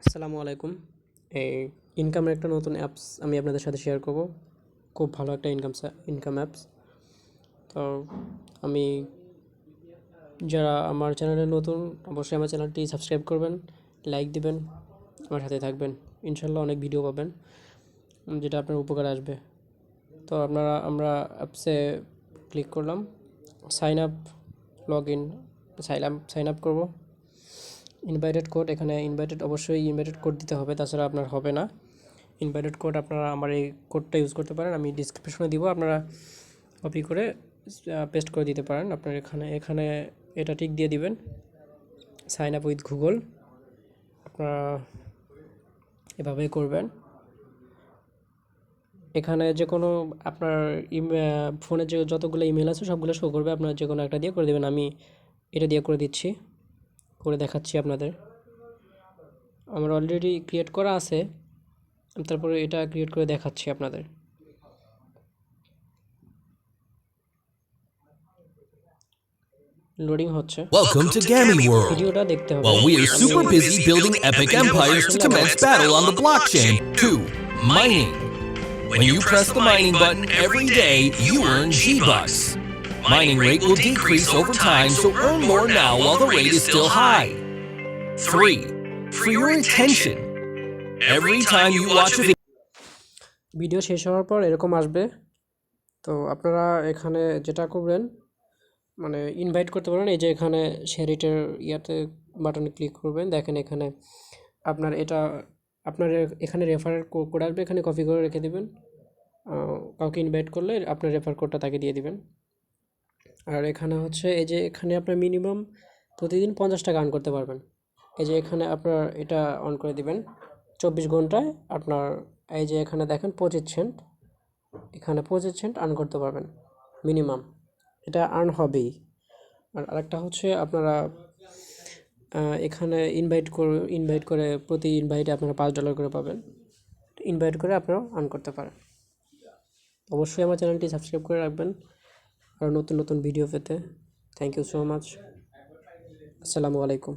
আসসালামু আলাইকুম। এই ইনকামের একটা নতুন অ্যাপস আমি আপনাদের সাথে শেয়ার করব। খুব ভালো একটা ইনকাম অ্যাপস। তো আমি যারা আমার চ্যানেলে নতুন অবশ্যই আমার চ্যানেলটি সাবস্ক্রাইব করবেন, লাইক দিবেন, আমার সাথে থাকবেন। ইনশাল্লাহ অনেক ভিডিও পাবেন যেটা আপনার উপকারে আসবে। তো আমরা অ্যাপসে ক্লিক করলাম, sign up, log in, sign up করবো। ইনভাইটেড কোড, এখানে অবশ্যই ইনভাইটেড কোড দিতে হবে, তাছাড়া আপনার হবে না। ইনভাইটেড কোড আপনারা আমার এই কোডটা ইউজ করতে পারেন, আমি ডিসক্রিপশনে দিব, আপনারা কপি করে পেস্ট করে দিতে পারেন। আপনার এখানে এখানে এটা টিক দিয়ে দিবেন, সাইন আপ উইথ গুগল। আপনারা এভাবেই করবেন। এখানে যে কোনো আপনার ফোনে যে যতগুলো ইমেল আছে সবগুলো শো করবে, আপনার যে কোনো একটা দিয়ে করে দেবেন। আমি এটা দিয়ে করে দিচ্ছি, করে দেখাচ্ছি আপনাদের। আমার অলরেডি ক্রিয়েট করা আছে, তারপরে এটা ক্রিয়েট করে দেখাচ্ছি আপনাদের। লোডিং হচ্ছে, Welcome to Gami World. ভিডিওটা দেখতে হবে। While we are super busy building epic empires to commence battle on the blockchain. 2. Mining. When you press the mining button every day, you earn G-Bucks. Mining rate will decrease over time, so earn more now while the rate is still high. 3. For your attention. Every time you watch a video শেষ হওয়ার পর এরকম আসবে। তো আপনারা এখানে যেটা করবেন, মানে ইনভাইট করতে পারেন। এই যে এখানে শেয়ারিটের বাটনে ক্লিক করবেন, দেখেন এখানে আপনার এখানে রেফারেল কোড আসবে, এখানে কপি করে রেখে দেবেন। কাউকে ইনভাইট করলে আপনার রেফার কোডটা তাকে দিয়ে দিবেন। আর এখানে হচ্ছে এই যে এখানে আপনার মিনিমাম প্রতিদিন 50 টাকা আর্ন করতে পারবেন। এই যে এখানে আপনার এটা অন করে দিবেন, 24 ঘন্টায় আপনার এই যে এখানে দেখেন 25 সেন্ট, এখানে 25 সেন্ট আর্ন করতে পারবেন মিনিমাম। এটা আর্ন হবেই। আর আরেকটা হচ্ছে আপনারা এখানে ইনভাইট করে প্রতি ইনভাইটে আপনারা $5 করে পাবেন। ইনভাইট করে আপনারা আর্ন করতে পারেন। অবশ্যই আমার চ্যানেলটি সাবস্ক্রাইব করে রাখবেন আর নতুন নতুন ভিডিও পেতে। Thank you so much. আসসালামু আলাইকুম।